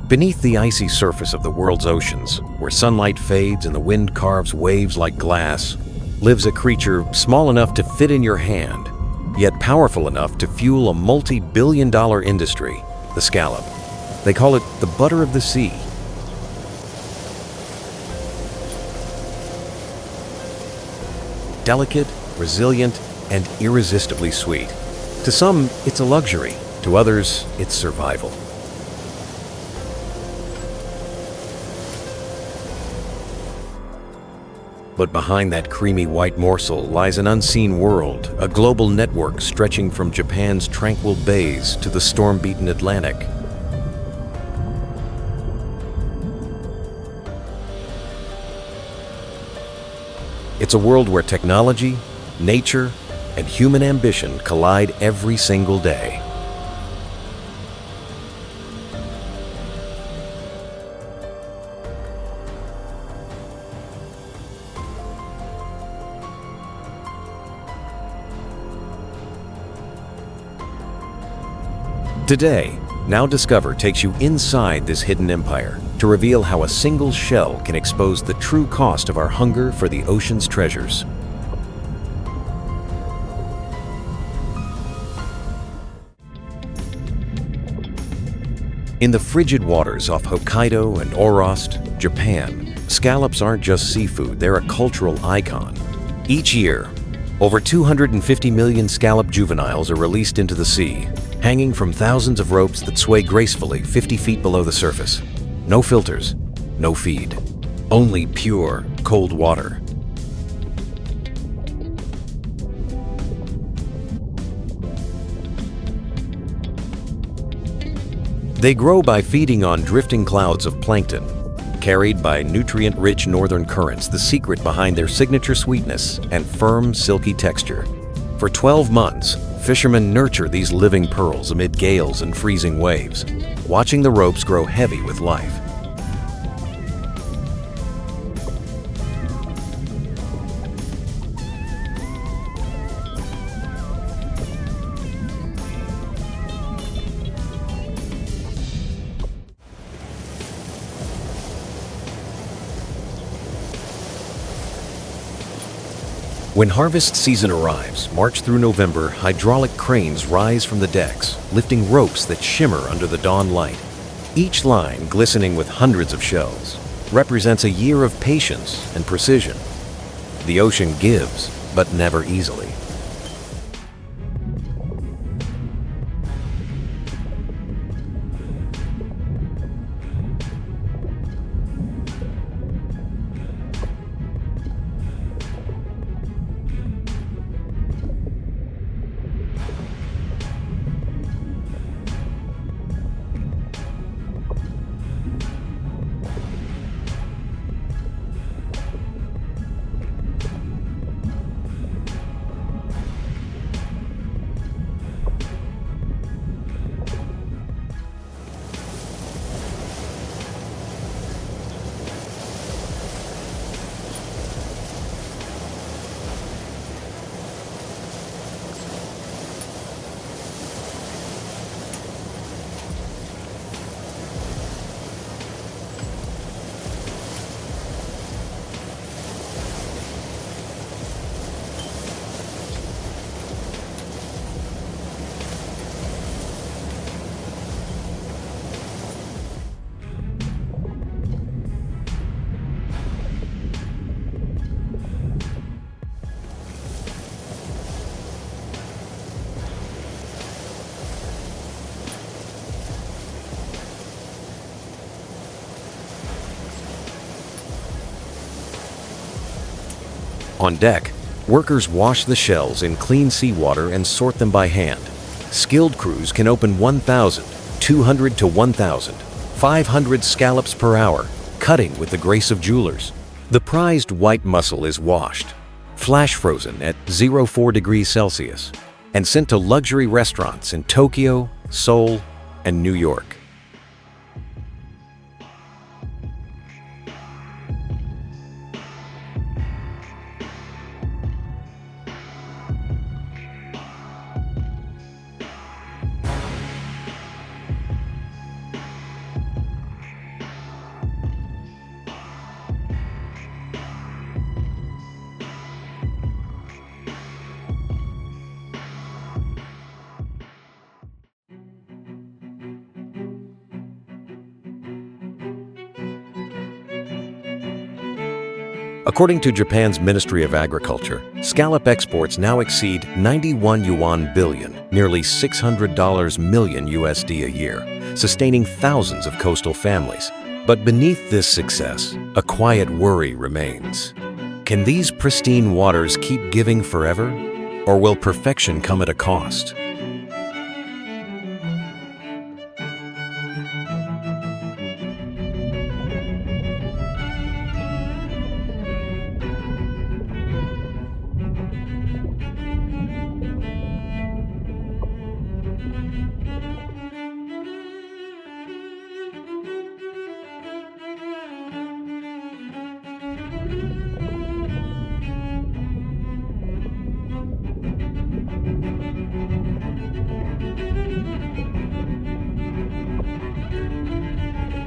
Beneath the icy surface of the world's oceans, where sunlight fades and the wind carves waves like glass, lives a creature small enough to fit in your hand, yet powerful enough to fuel a multi-billion-dollar industry, the scallop. They call it the butter of the sea. Delicate, resilient, and irresistibly sweet. To some, it's a luxury. To others, it's survival. But behind that creamy white morsel lies an unseen world, a global network stretching from Japan's tranquil bays to the storm-beaten Atlantic. It's a world where technology, nature, and human ambition collide every single day. Today, Now Discover takes you inside this hidden empire to reveal how a single shell can expose the true cost of our hunger for the ocean's treasures. In the frigid waters off Hokkaido and Orost, Japan, scallops aren't just seafood, they're a cultural icon. Each year, over 250 million scallop juveniles are released into the sea, hanging from thousands of ropes that sway gracefully 50 feet below the surface. No filters, no feed, only pure, cold water. They grow by feeding on drifting clouds of plankton, carried by nutrient-rich northern currents, the secret behind their signature sweetness and firm, silky texture. For 12 months, fishermen nurture these living pearls amid gales and freezing waves, watching the ropes grow heavy with life. When harvest season arrives, March through November, hydraulic cranes rise from the decks, lifting ropes that shimmer under the dawn light. Each line, glistening with hundreds of shells, represents a year of patience and precision. The ocean gives, but never easily. On deck, workers wash the shells in clean seawater and sort them by hand. Skilled crews can open 1,000, 200 to 1,000, 500 scallops per hour, cutting with the grace of jewelers. The prized white mussel is washed, flash frozen at 0.4 degrees Celsius, and sent to luxury restaurants in Tokyo, Seoul, and New York. According to Japan's Ministry of Agriculture, scallop exports now exceed 91 yuan billion, nearly $600 million USD a year, sustaining thousands of coastal families. But beneath this success, a quiet worry remains. Can these pristine waters keep giving forever? Or will perfection come at a cost?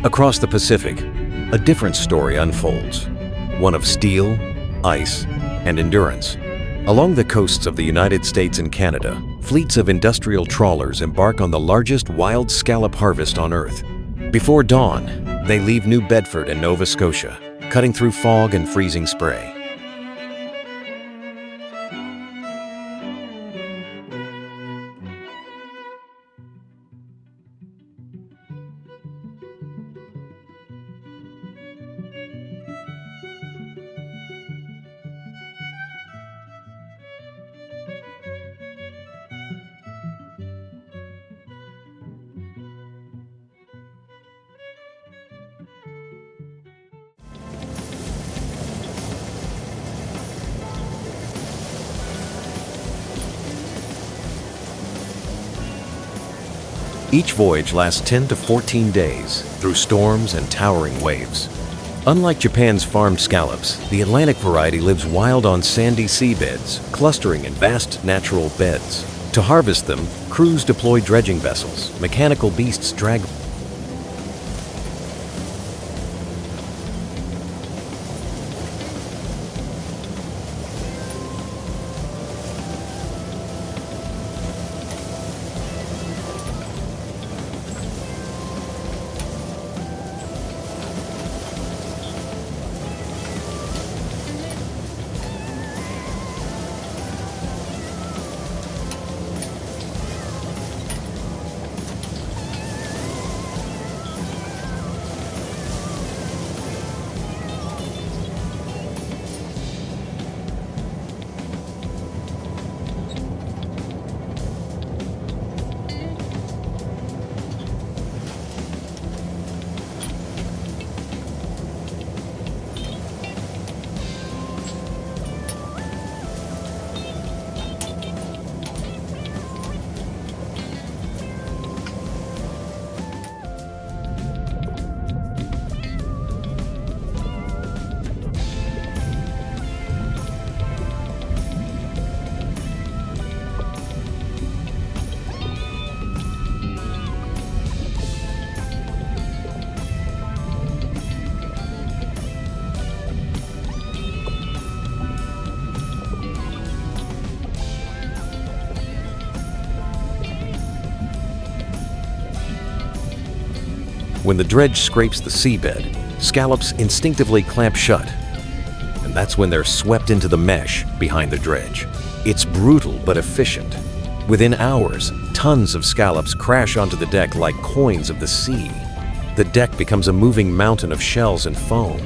Across the Pacific, a different story unfolds, one of steel, ice, and endurance. Along the coasts of the United States and Canada, fleets of industrial trawlers embark on the largest wild scallop harvest on Earth. Before dawn, they leave New Bedford and Nova Scotia, cutting through fog and freezing spray. Each voyage lasts 10 to 14 days through storms and towering waves. Unlike Japan's farmed scallops, the Atlantic variety lives wild on sandy seabeds, clustering in vast natural beds. To harvest them, crews deploy dredging vessels. Mechanical beasts drag When the dredge scrapes the seabed, scallops instinctively clamp shut, and that's when they're swept into the mesh behind the dredge. It's brutal but efficient. Within hours, tons of scallops crash onto the deck like coins of the sea. The deck becomes a moving mountain of shells and foam.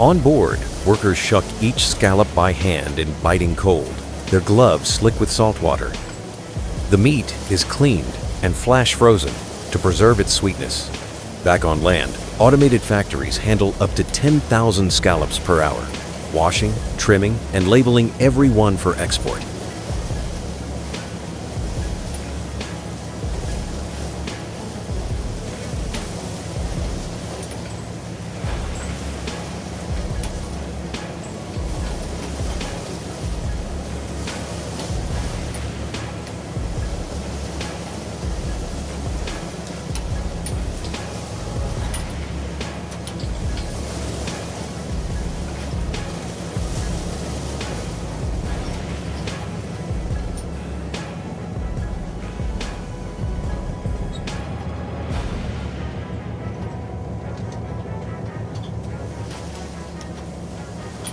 On board, workers shuck each scallop by hand in biting cold, their gloves slick with salt water. The meat is cleaned and flash frozen to preserve its sweetness. Back on land, automated factories handle up to 10,000 scallops per hour, washing, trimming, and labeling every one for export.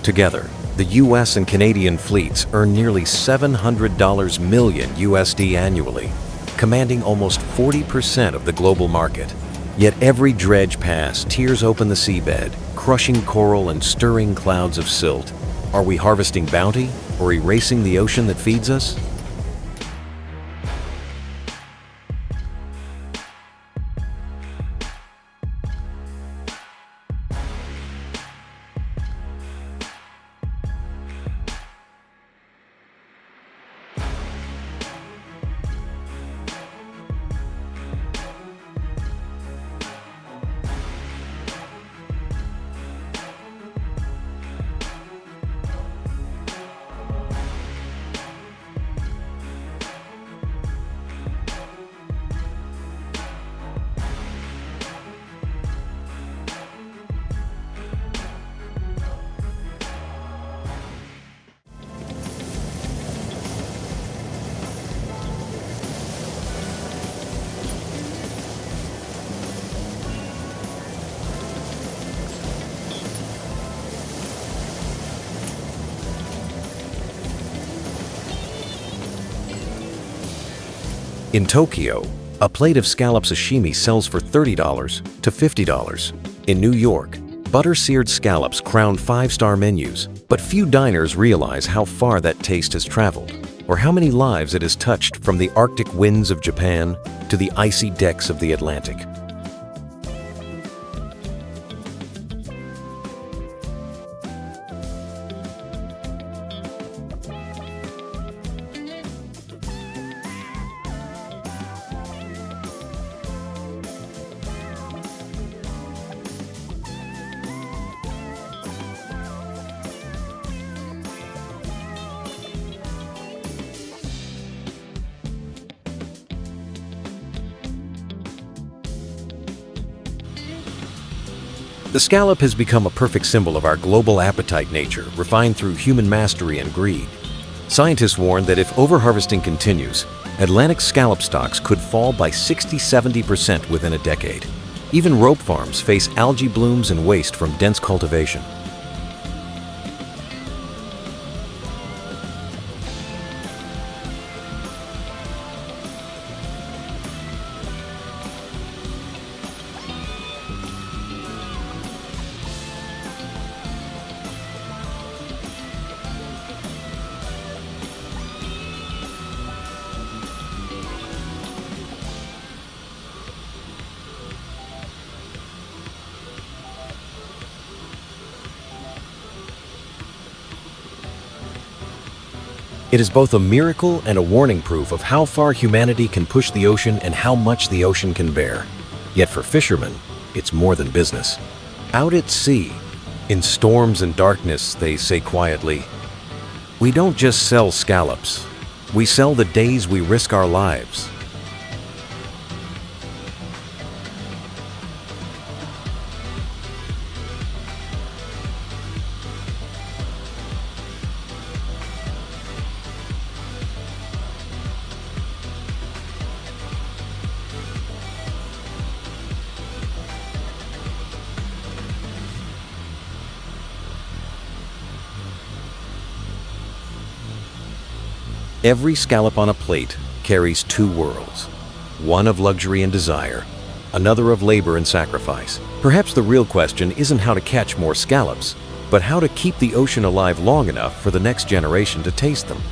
Together, the US and Canadian fleets earn nearly $700 million USD annually, commanding almost 40% of the global market. Yet every dredge pass tears open the seabed, crushing coral and stirring clouds of silt. Are we harvesting bounty or erasing the ocean that feeds us? In Tokyo, a plate of scallop sashimi sells for $30 to $50. In New York, butter-seared scallops crown 5-star menus, but few diners realize how far that taste has traveled, or how many lives it has touched from the Arctic winds of Japan to the icy decks of the Atlantic. The scallop has become a perfect symbol of our global appetite nature, refined through human mastery and greed. Scientists warn that if overharvesting continues, Atlantic scallop stocks could fall by 60–70% within a decade. Even rope farms face algae blooms and waste from dense cultivation. It is both a miracle and a warning proof of how far humanity can push the ocean and how much the ocean can bear. Yet for fishermen, it's more than business. Out at sea, in storms and darkness, they say quietly, "We don't just sell scallops. We sell the days we risk our lives." Every scallop on a plate carries two worlds, one of luxury and desire, another of labor and sacrifice. Perhaps the real question isn't how to catch more scallops, but how to keep the ocean alive long enough for the next generation to taste them.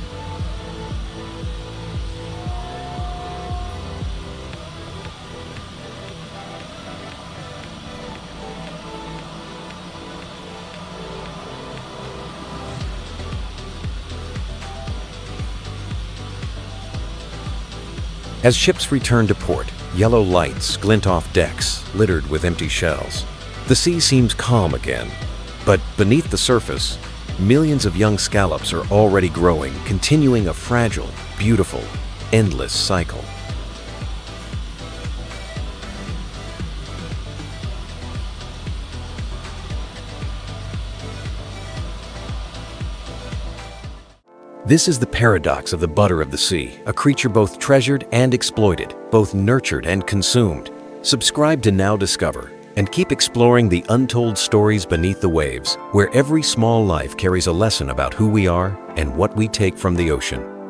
As ships return to port, yellow lights glint off decks littered with empty shells. The sea seems calm again, but beneath the surface, millions of young scallops are already growing, continuing a fragile, beautiful, endless cycle. This is the paradox of the butter of the sea, a creature both treasured and exploited, both nurtured and consumed. Subscribe to Now Discover and keep exploring the untold stories beneath the waves, where every small life carries a lesson about who we are and what we take from the ocean.